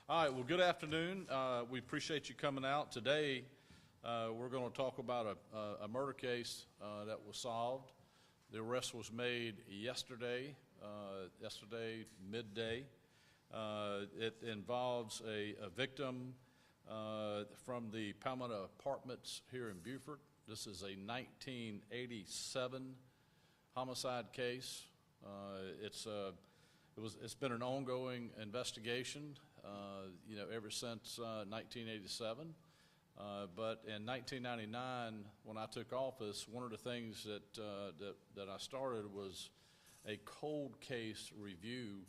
All right, well, good afternoon. We appreciate you coming out. Today, we're going to talk about a murder case that was solved. The arrest was made yesterday midday. It involves a victim from the Palmetto Apartments here in Beaufort. This is a 1987 homicide case. It's been an ongoing investigation, ever since 1987. But in 1999, when I took office, one of the things that I started was a cold case review,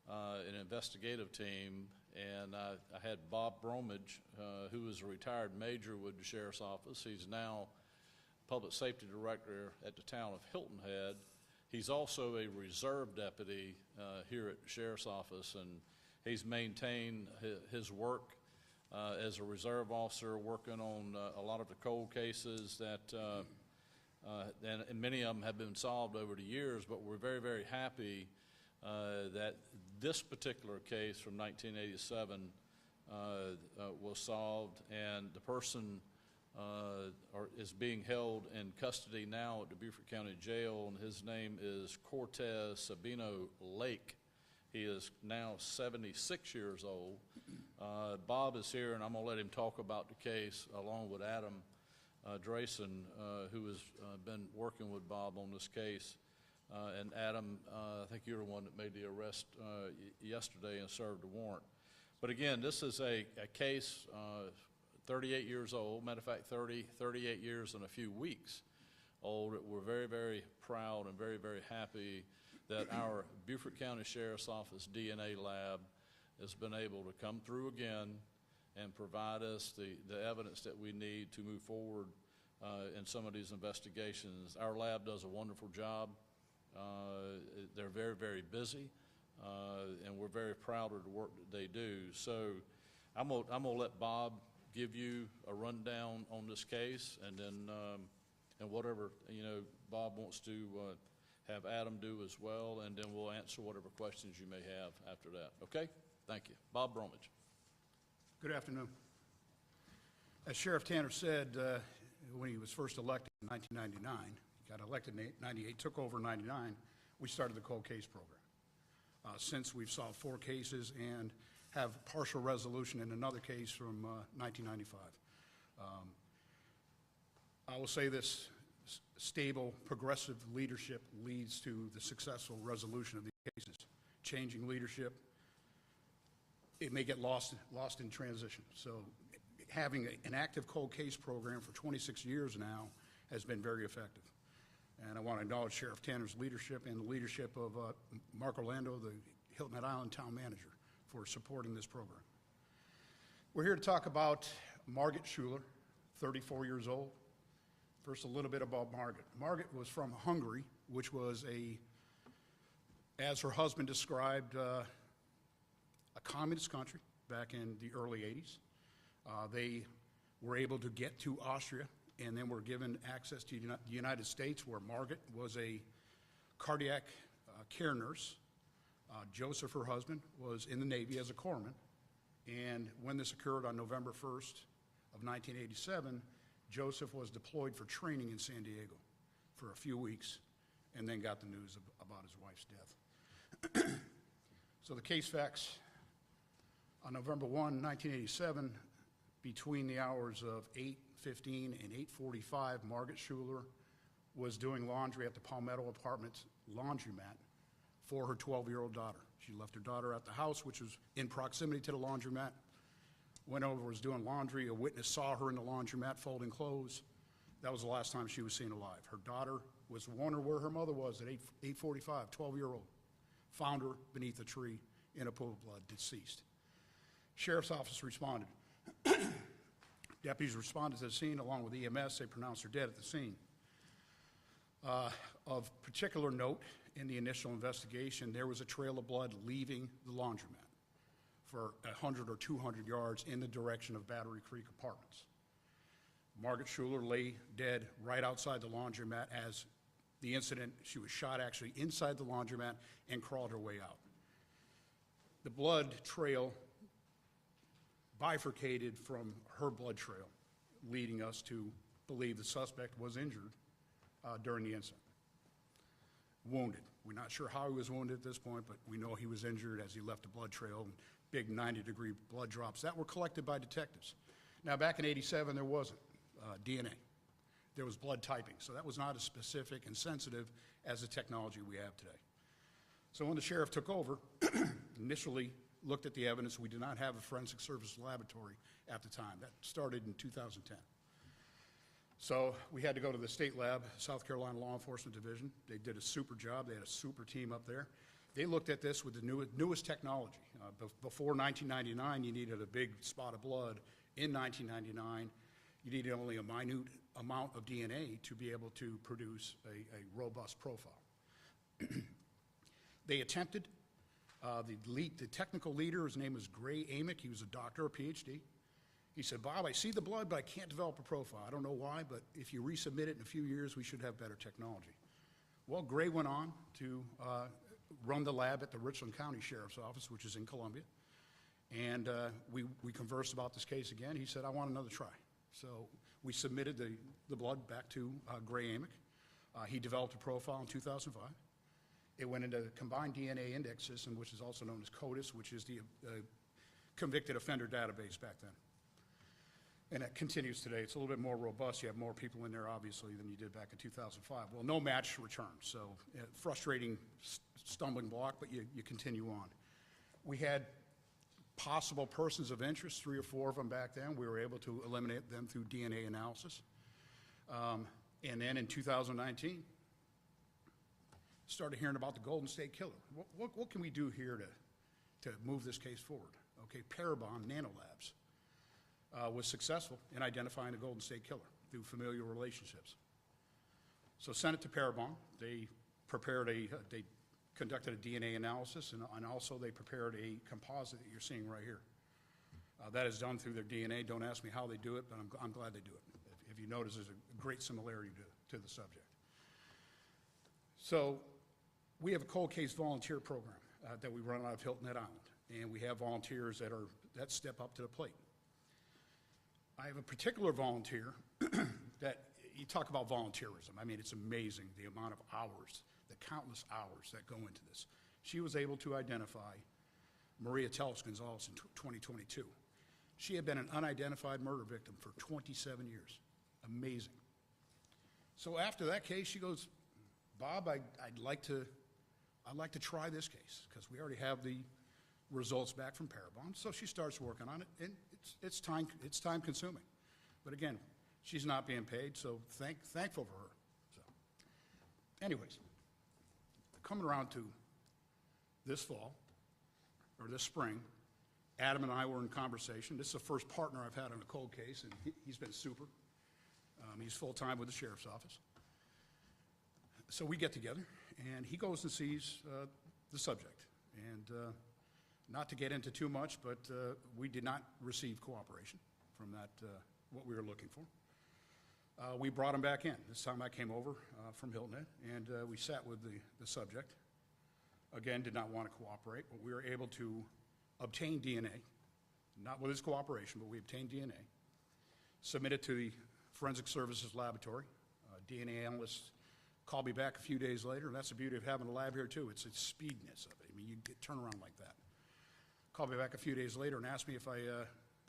an investigative team, and I had Bob Bromage, who is a retired major with the Sheriff's Office. He's now Public Safety Director at the town of Hilton Head. He's also a reserve deputy here at the Sheriff's Office, and he's maintained his work as a reserve officer, working on a lot of the cold cases that, and many of them have been solved over the years, but we're very, very happy that this particular case from 1987 was solved, and the person is being held in custody now at the Beaufort County Jail, and his name is Cortez Sabino Lake. He is now 76 years old. Bob is here, and I'm going to let him talk about the case along with Adam Drayson, who has been working with Bob on this case. And Adam, I think you're the one that made the arrest yesterday and served the warrant. But again, this is a case 38 years old, matter of fact, 38 years and a few weeks old. We're very, very proud and very, very happy that our Beaufort County Sheriff's Office DNA lab has been able to come through again and provide us the evidence that we need to move forward in some of these investigations. Our lab does a wonderful job. They're very, very busy, and we're very proud of the work that they do. So I'm gonna let Bob give you a rundown on this case, and then and whatever Bob wants to have Adam do as well, and then we'll answer whatever questions you may have after that. Okay? Thank you. Bob Bromage. Good afternoon. As Sheriff Tanner said, when he was first elected in 1999, he got elected in 98, took over in 99, we started the cold case program. Since we've solved 4 cases and have partial resolution in another case from 1995. I will say this: stable, progressive leadership leads to the successful resolution of these cases. Changing leadership, it may get lost in transition. So having an active cold case program for 26 years now has been very effective. And I want to acknowledge Sheriff Tanner's leadership and the leadership of Mark Orlando, the Hilton Head Island Town Manager, for supporting this program. We're here to talk about Margit Schuler, 34 years old. First, a little bit about Margit. Margit was from Hungary, which was as her husband described, a communist country back in the early 80s. They were able to get to Austria and then were given access to the United States, where Margit was a cardiac care nurse. Joseph, her husband, was in the Navy as a corpsman, and when this occurred on November 1st of 1987, Joseph was deployed for training in San Diego for a few weeks and then got the news about his wife's death. So the case facts: on November 1, 1987, between the hours of 8:15 and 8:45, Margit Schuler was doing laundry at the Palmetto Apartments laundromat for her 12-year-old daughter. She left her daughter at the house, which was in proximity to the laundromat, went over, was doing laundry. A witness saw her in the laundromat folding clothes. That was the last time she was seen alive. Her daughter was wondering where her mother was at 8:45, 12-year-old. Found her beneath a tree in a pool of blood, deceased. Sheriff's Office responded. Deputies responded to the scene along with EMS. They pronounced her dead at the scene. Of particular note, in the initial investigation, there was a trail of blood leaving the laundromat for 100 or 200 yards in the direction of Battery Creek Apartments. Margit Schuler lay dead right outside the laundromat as the incident. She was shot actually inside the laundromat and crawled her way out. The blood trail bifurcated from her blood trail, leading us to believe the suspect was injured during the incident. Wounded. We're not sure how he was wounded at this point, but we know he was injured as he left a blood trail and big 90-degree blood drops that were collected by detectives. Now, back in '87, there wasn't DNA. There was blood typing, so that was not as specific and sensitive as the technology we have today. So when the sheriff took over, initially looked at the evidence. We did not have a forensic service laboratory at the time. That started in 2010. So we had to go to the state lab, South Carolina Law Enforcement Division. They did a super job. They had a super team up there. They looked at this with the newest technology. Before 1999, you needed a big spot of blood. In 1999, you needed only a minute amount of DNA to be able to produce a robust profile. They attempted. The technical leader, his name was Gray Amick. He was a doctor, a PhD. He said, Bob, I see the blood, but I can't develop a profile. I don't know why, but if you resubmit it in a few years, we should have better technology. Well, Gray went on to run the lab at the Richland County Sheriff's Office, which is in Columbia. And we conversed about this case again. He said, I want another try. So we submitted the blood back to Gray Amick. He developed a profile in 2005. It went into the Combined DNA Index System, which is also known as CODIS, which is the convicted offender database back then. And it continues today. It's a little bit more robust. You have more people in there, obviously, than you did back in 2005. Well, no match returned, so frustrating stumbling block, but you continue on. We had possible persons of interest, 3 or 4 of them back then. We were able to eliminate them through DNA analysis. And then in 2019, started hearing about the Golden State Killer. What can we do here to move this case forward? Okay, Parabon Nanolabs was successful in identifying the Golden State Killer through familial relationships. So sent it to Parabon. They conducted a DNA analysis, and also they prepared a composite that you're seeing right here. That is done through their DNA. Don't ask me how they do it, but I'm glad they do it. If you notice, there's a great similarity to the subject. So we have a cold case volunteer program that we run out of Hilton Head Island, and we have volunteers that step up to the plate. I have a particular volunteer that, you talk about volunteerism. I mean, it's amazing the amount of hours, the countless hours that go into this. She was able to identify Maria Teles Gonzalez in 2022. She had been an unidentified murder victim for 27 years. Amazing. So after that case, she goes, Bob, I'd like to try this case because we already have the results back from Parabon. So she starts working on it, and it's time consuming. But again, she's not being paid, so thankful for her. So, anyways, coming around to this fall or this spring, Adam and I were in conversation. This is the first partner I've had on a cold case, and he's been super. He's full-time with the sheriff's office. So we get together, and he goes and sees the subject. And not to get into too much, but we did not receive cooperation from that, what we were looking for. We brought him back in. This time I came over from Hilton Head, and we sat with the subject. Again, did not want to cooperate, but we were able to obtain DNA, not with his cooperation, but we obtained DNA, submit it to the Forensic Services Laboratory. DNA analysts called me back a few days later, and that's the beauty of having a lab here, too. It's the speediness of it. I mean, you get turnaround like that. Called me back a few days later and asked me if I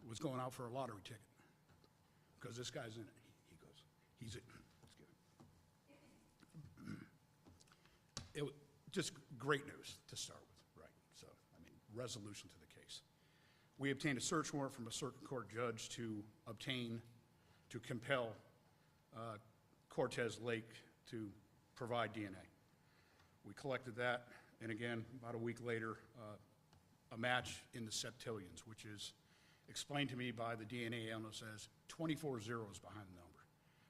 was going out for a lottery ticket, because this guy's in it. He goes, he's it. Let's get it. It was just great news to start with, right? So, I mean, resolution to the case. We obtained a search warrant from a circuit court judge to compel Cortez Lake to provide DNA. We collected that, and again, about a week later, a match in the septillions, which is explained to me by the DNA analyst as 24 zeros behind the number.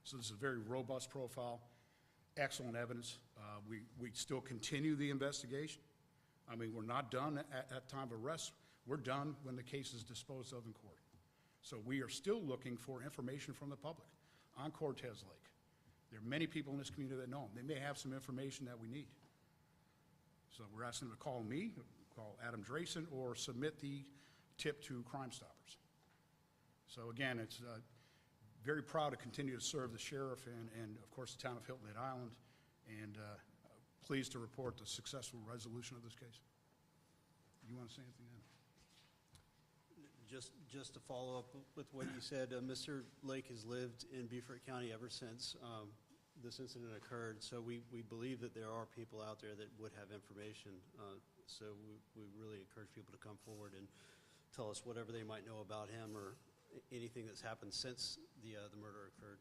So this is a very robust profile, excellent evidence. We still continue the investigation. I mean, we're not done at time of arrest. We're done when the case is disposed of in court. So we are still looking for information from the public on Cortez Lake. There are many people in this community that know him. They may have some information that we need. So we're asking them to call me, call Adam Drayson, or submit the tip to Crime Stoppers. So again, it's very proud to continue to serve the sheriff and of course, the town of Hilton Head Island, and pleased to report the successful resolution of this case. You want to say anything, Adam? Just to follow up with what you said, Mr. Lake has lived in Beaufort County ever since this incident occurred, so we believe that there are people out there that would have information, so we really encourage people to come forward and tell us whatever they might know about him or anything that's happened since the murder occurred.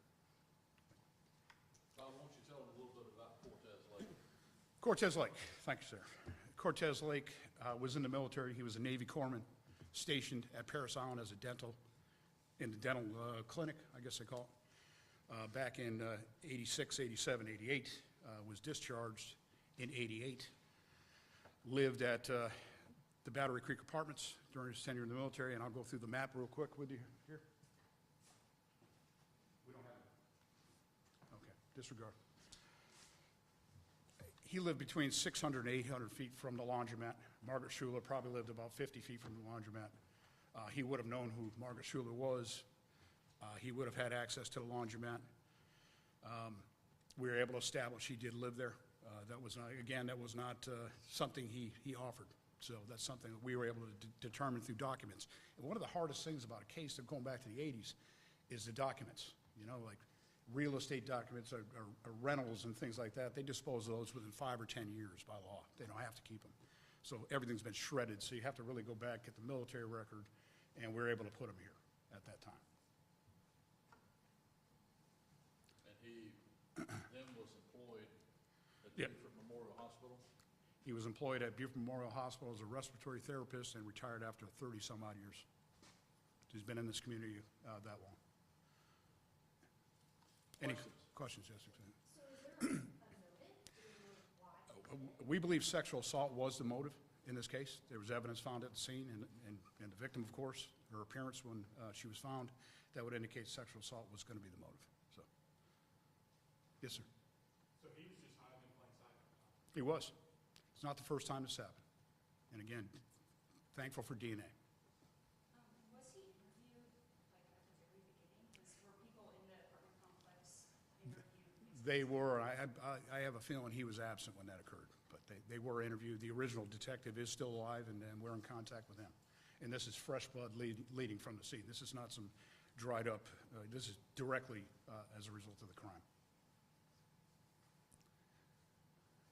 Bob, why don't you tell them a little bit about Cortez Lake? Cortez Lake, thank you, sir. Cortez Lake was in the military. He was a Navy corpsman stationed at Parris Island as a dental clinic, I guess they call it, back in 86, 87, 88, was discharged in 88, lived at the Battery Creek Apartments during his tenure in the military, and I'll go through the map real quick with you here. We don't have it. Okay, disregard. He lived between 600 and 800 feet from the laundromat. Margaret Schuler probably lived about 50 feet from the laundromat. He would have known who Margaret Schuler was. He would have had access to the laundromat. We were able to establish he did live there. That was not something he offered. So that's something that we were able to determine through documents. And one of the hardest things about a case that going back to the 80s is the documents. You know, like real estate documents or rentals and things like that, they dispose of those within 5 or 10 years by law. They don't have to keep them. So everything's been shredded, so you have to really go back, get the military record, and we're able to put them here at that time. And he then was employed at Beaufort Memorial Hospital? He was employed at Beaufort Memorial Hospital as a respiratory therapist and retired after 30-some-odd years. He's been in this community that long. Any questions, Jessica? So is there a motive? Do we know why? We believe sexual assault was the motive in this case. There was evidence found at the scene, and the victim, of course, her appearance when she was found, that would indicate sexual assault was going to be the motive. So, yes, sir. So he was just hiding in plain sight at the time? He was. It's not the first time this happened. And again, thankful for DNA. Was he interviewed, like, at the very beginning? Were people in the apartment complex interviewed? They were. I have a feeling he was absent when that occurred, but they were interviewed. The original detective is still alive, and we're in contact with him. And this is fresh blood leading from the scene. This is not some dried up. This is directly as a result of the crime.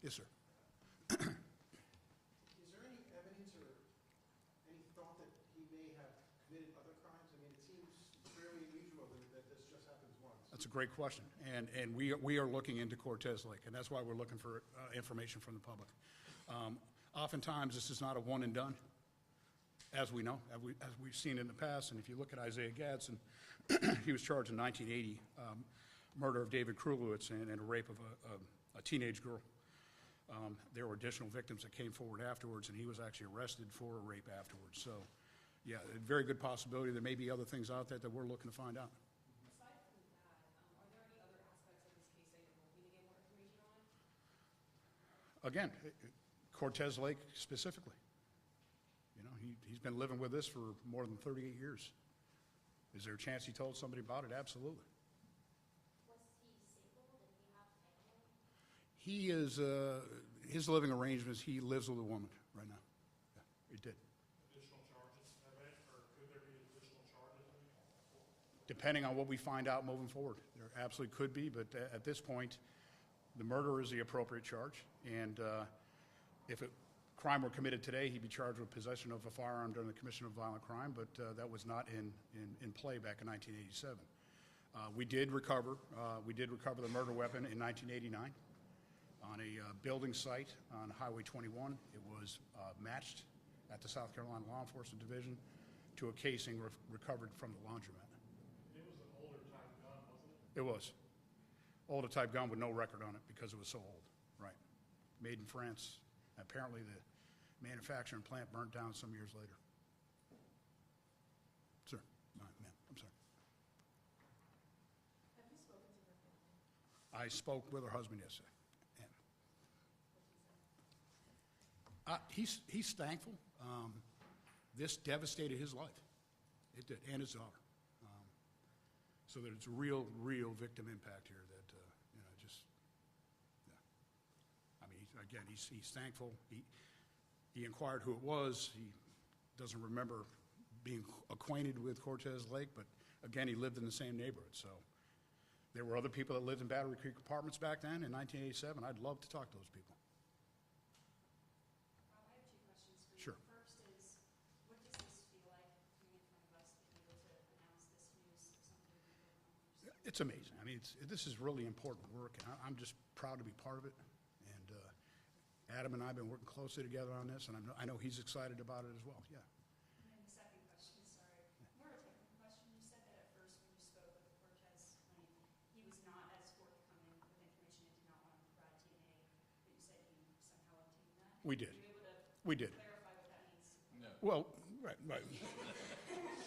Yes, sir. Is there any evidence or any thought that he may have committed other crimes? I mean, it seems fairly unusual that this just happens once. That's a great question. And we are looking into Cortez Lake, and that's why we're looking for information from the public. Oftentimes, this is not a one and done, as we know, as we've seen in the past. And if you look at Isaiah Gadsden, he was charged in 1980, murder of David Krulowitz and a rape of a teenage girl. There were additional victims that came forward afterwards, and he was actually arrested for a rape afterwards. So, yeah, a very good possibility. There may be other things out there that we're looking to find out. Aside from that, are there any other aspects of this case that you're hoping to get more information on? Again, Cortez Lake specifically. You know, he's been living with this for more than 38 years. Is there a chance he told somebody about it? Absolutely. Was he single? Did he have family? He is, his living arrangements, he lives with a woman right now. Yeah, he did. Additional charges, or could there be additional charges? Depending on what we find out moving forward. There absolutely could be, but at this point, the murder is the appropriate charge. And if a crime were committed today, he'd be charged with possession of a firearm during the commission of violent crime, but that was not in play back in 1987. We did recover the murder weapon in 1989 on a building site on Highway 21. It was matched at the South Carolina Law Enforcement Division to a casing recovered from the laundromat. It was an older type gun, wasn't it? It was. Older type gun with no record on it because it was so old. Right. Made in France. Apparently the manufacturing plant burnt down some years later. Sir, ma'am, I'm sorry. Have you spoken to her family? I spoke with her husband yesterday. He's thankful. This devastated his life. It did, and his daughter. So there's real victim impact here that, just, yeah. I mean, again, he's thankful. He inquired who it was. He doesn't remember being acquainted with Cortez Lake, but again, he lived in the same neighborhood, so. There were other people that lived in Battery Creek Apartments back then in 1987. I'd love to talk to those people. I have two questions for you. Sure. First is, what does this feel like coming in front of us to be able to announce this news of something that people have accomplished? It's amazing. I mean, this is really important work, and I'm just proud to be part of it. And Adam and I have been working closely together on this, and I know he's excited about it as well, yeah. And then the second question, sorry, more of a technical question. You said that at first when you spoke with Cortez, he was not as forthcoming with information and did not want to provide DNA, but you said you somehow obtained that? We did. Are you able to We did. clarify what that means? No. Well, right.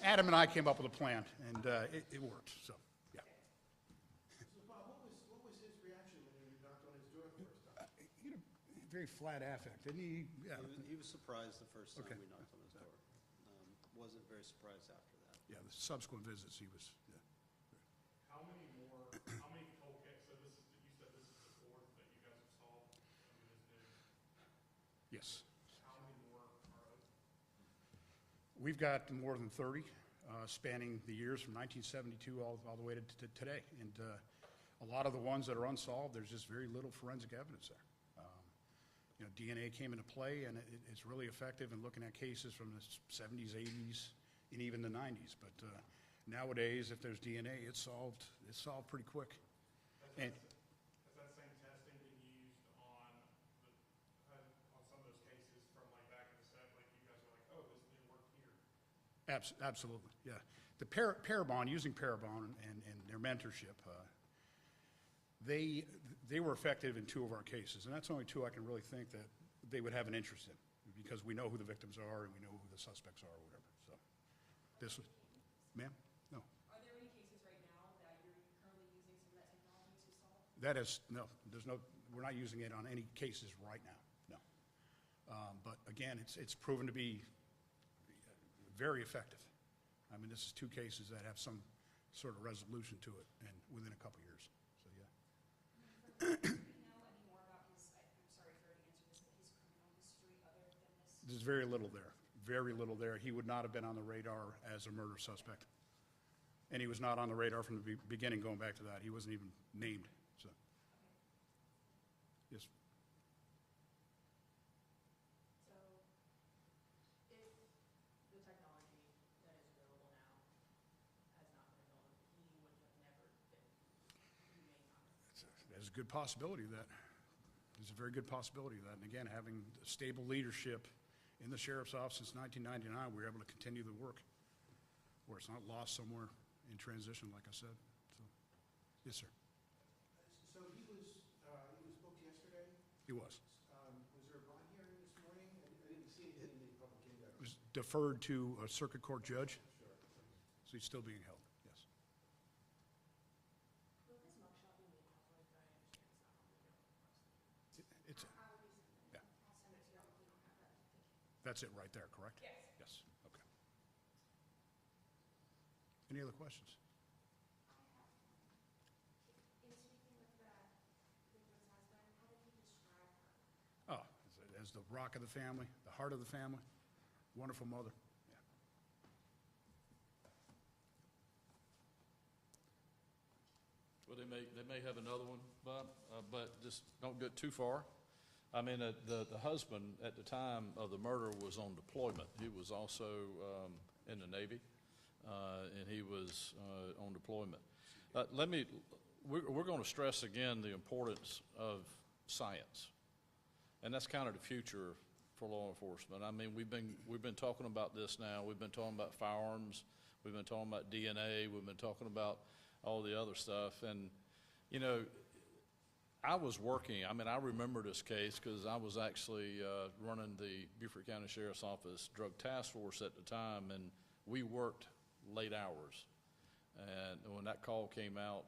Adam and I came up with a plan, and it worked, so, yeah. So Bob, what was his reaction when you knocked on his door the first time? Very flat affect, didn't he? Yeah, He was surprised the first time Okay. we knocked on his door. Wasn't very surprised after that. yeah, the subsequent visits, he was, yeah. How many cold cases, so you said this is the fourth that you guys have solved under this new, Yes. how many more are open? We've got more than 30, spanning the years from 1972 all the way to today. And a lot of the ones that are unsolved, there's just very little forensic evidence there. DNA came into play, and it's really effective in looking at cases from the 70s, 80s, and even the 90s. But nowadays, if there's DNA, it's solved pretty quick. And Has that same testing been used on some of those cases from like back in the set, like you guys are like, oh, this didn't work here? Absolutely, yeah. The Parabon, using Parabon and their mentorship, they were effective in 2 of our cases, and that's only 2 I can really think that they would have an interest in, because we know who the victims are and we know who the suspects are or whatever, so. This was, ma'am? No. Are there any cases right now that you're currently using some of that technology to solve? That is, no, we're not using it on any cases right now, no. But again, it's proven to be very effective. I mean, this is 2 cases that have some sort of resolution to it, and within a couple of years, so yeah. Do we know any more about his, I'm sorry if you already answered this, but his criminal history other than this? There's very little there, very little there. He would not have been on the radar as a murder suspect. And he was not on the radar from the beginning, going back to that. He wasn't even named, so. Yes. So, if the technology that is available now has not been available, he would have never been remained on it. There's a good possibility of that. There's a very good possibility of that. And again, having stable leadership in the sheriff's office since 1999, we were able to continue the work where it's not lost somewhere in transition, like I said. So, yes, sir. So he was booked yesterday. He was. Was there a bond hearing this morning? I didn't see anything in the public index. It was deferred to a circuit court judge, Sure. so he's still being held, yes. Will his mugshot be made public? I understand it's not public yet, of course. It's, I will be sending Yeah. it. I'll send it to y'all if you don't have that. Thank you. that's it right there, correct? Yes. Yes, okay. Any other questions? In speaking with the victim's husband, how did he describe her? Oh, as the rock of the family, the heart of the family, wonderful mother, yeah. Well, they may have another one, Bob, but just don't get too far. I mean, the husband at the time of the murder was on deployment. He was also in the Navy, and he was on deployment. We're going to stress again the importance of science, and that's kind of the future for law enforcement. I mean, we've been talking about this now. We've been talking about firearms. We've been talking about DNA. We've been talking about all the other stuff. And, you know, I was working, I mean, I remember this case because I was actually running the Beaufort County Sheriff's Office Drug Task Force at the time, and we worked late hours. And when that call came out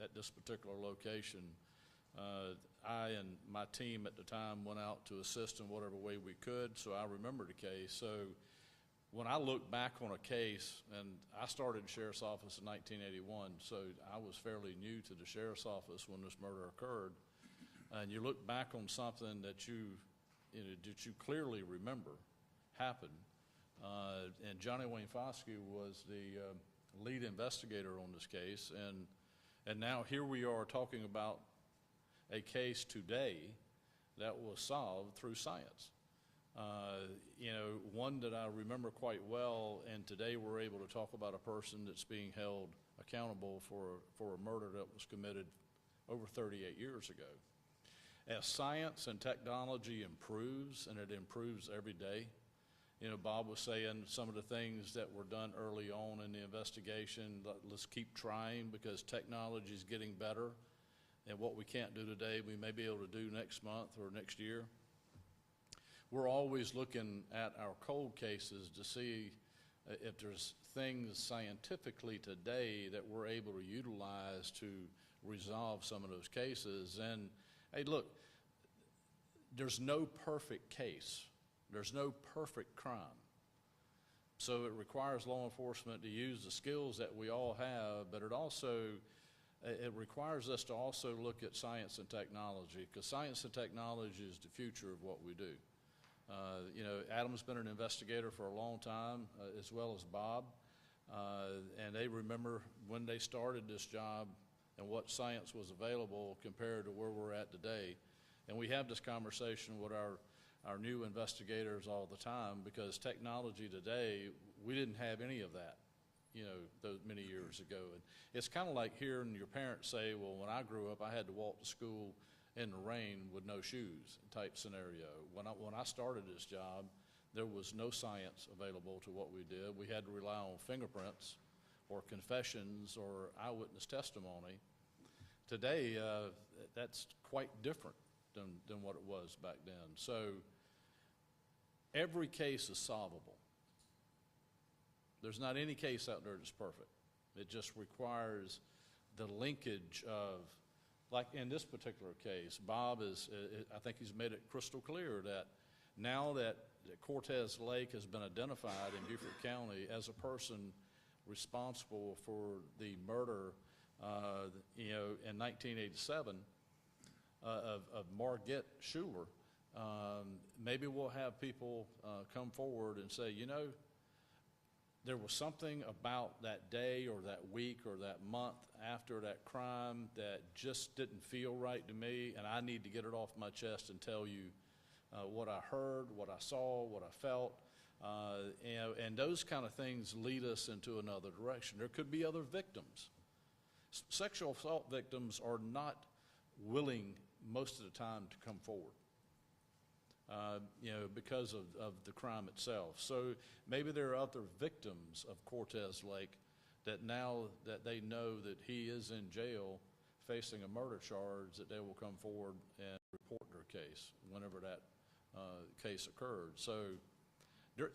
at this particular location, I and my team at the time went out to assist in whatever way we could, so I remember the case. So when I look back on a case, and I started in the sheriff's office in 1981, so I was fairly new to the sheriff's office when this murder occurred, and you look back on something that you clearly remember happened, and Johnny Wayne Fosque was the lead investigator on this case, and now here we are talking about a case today that was solved through science. One that I remember quite well, and today we're able to talk about a person that's being held accountable for a murder that was committed over 38 years ago. As science and technology improves, and it improves every day, Bob was saying some of the things that were done early on in the investigation, let's keep trying because technology is getting better, and what we can't do today, we may be able to do next month or next year. We're always looking at our cold cases to see if there's things scientifically today that we're able to utilize to resolve some of those cases. And hey, look, there's no perfect case. There's no perfect crime. So it requires law enforcement to use the skills that we all have, but it requires us to also look at science and technology, because science and technology is the future of what we do. Adam's been an investigator for a long time, as well as Bob, and they remember when they started this job and what science was available compared to where we're at today. And we have this conversation with our new investigators all the time, because technology today, we didn't have any of that, those many years ago. And it's kind of like hearing your parents say, well, when I grew up, I had to walk to school in the rain with no shoes type scenario. When I started this job, there was no science available to what we did. We had to rely on fingerprints or confessions or eyewitness testimony. Today, that's quite different than what it was back then. So every case is solvable. There's not any case out there that's perfect. It just requires the linkage of, like in this particular case, Bob I think he's made it crystal clear that now that Cortez Lake has been identified in Beaufort County as a person responsible for the murder, in 1987 of Margit Schuler, maybe we'll have people come forward and say, there was something about that day or that week or that month after that crime that just didn't feel right to me, and I need to get it off my chest and tell you what I heard, what I saw, what I felt. And those kind of things lead us into another direction. There could be other victims. Sexual assault victims are not willing most of the time to come forward. Because of the crime itself. So maybe there are other victims of Cortez Lake that now that they know that he is in jail facing a murder charge, that they will come forward and report their case whenever that case occurred. So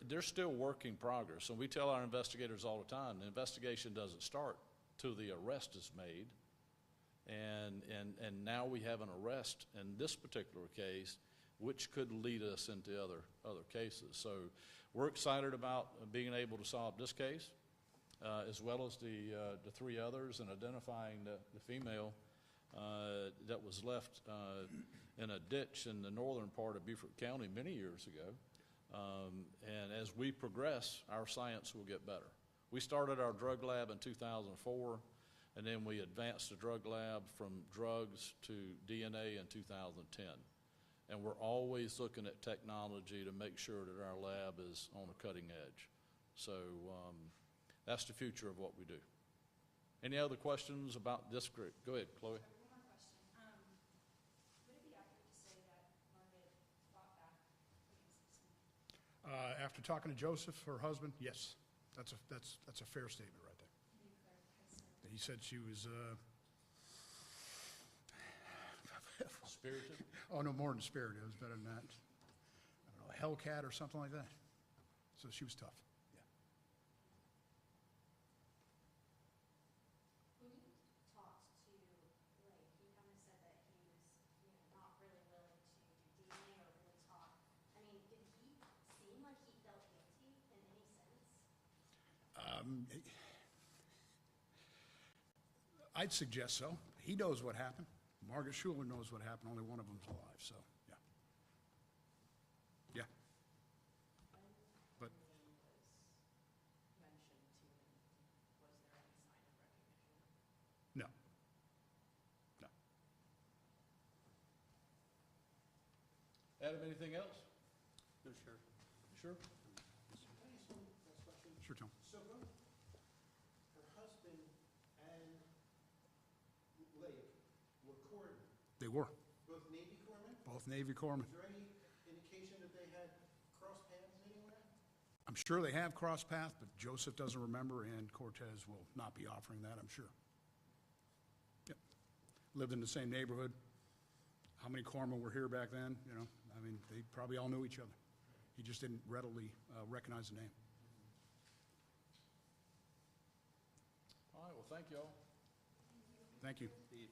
they're still work in progress. And we tell our investigators all the time, the investigation doesn't start till the arrest is made. And now we have an arrest in this particular case, which could lead us into other cases. So we're excited about being able to solve this case, as well as the three others, and identifying the female that was left in a ditch in the northern part of Beaufort County many years ago. And as we progress, our science will get better. We started our drug lab in 2004, and then we advanced the drug lab from drugs to DNA in 2010. And we're always looking at technology to make sure that our lab is on the cutting edge. So that's the future of what we do. Any other questions about this group? Go ahead, Chloe. One more question. Would it be accurate to say that Margaret fought back against this? After talking to Joseph, her husband, yes, that's a fair statement right there. Can you clarify some? He said she was Spirited? oh, no, more than spirited. It was better than that. I don't know, a hellcat or something like that. So she was tough. Yeah. When you talked to Blake, he kind of said that he was, not really willing to do DNA or really talk. I mean, did he seem like he felt guilty in any sense I'd suggest so. He knows what happened. Margaret Schuler knows what happened. Only one of them's alive, so, yeah. Yeah. But no. No. Adam, anything else? No, sure. Sure. Can I ask one last question? Sure, Tom. So both her husband and Lake were corpsmen, They were. both Navy corpsmen? Both Navy corpsmen. Is there any indication that they had crossed paths anywhere? I'm sure they have crossed paths, but Joseph doesn't remember, and Cortez will not be offering that, I'm sure. Yep. Lived in the same neighborhood. How many corpsmen were here back then, you know? I mean, they probably all knew each other. He just didn't readily recognize the name. All right, well, thank you all. Thank you. The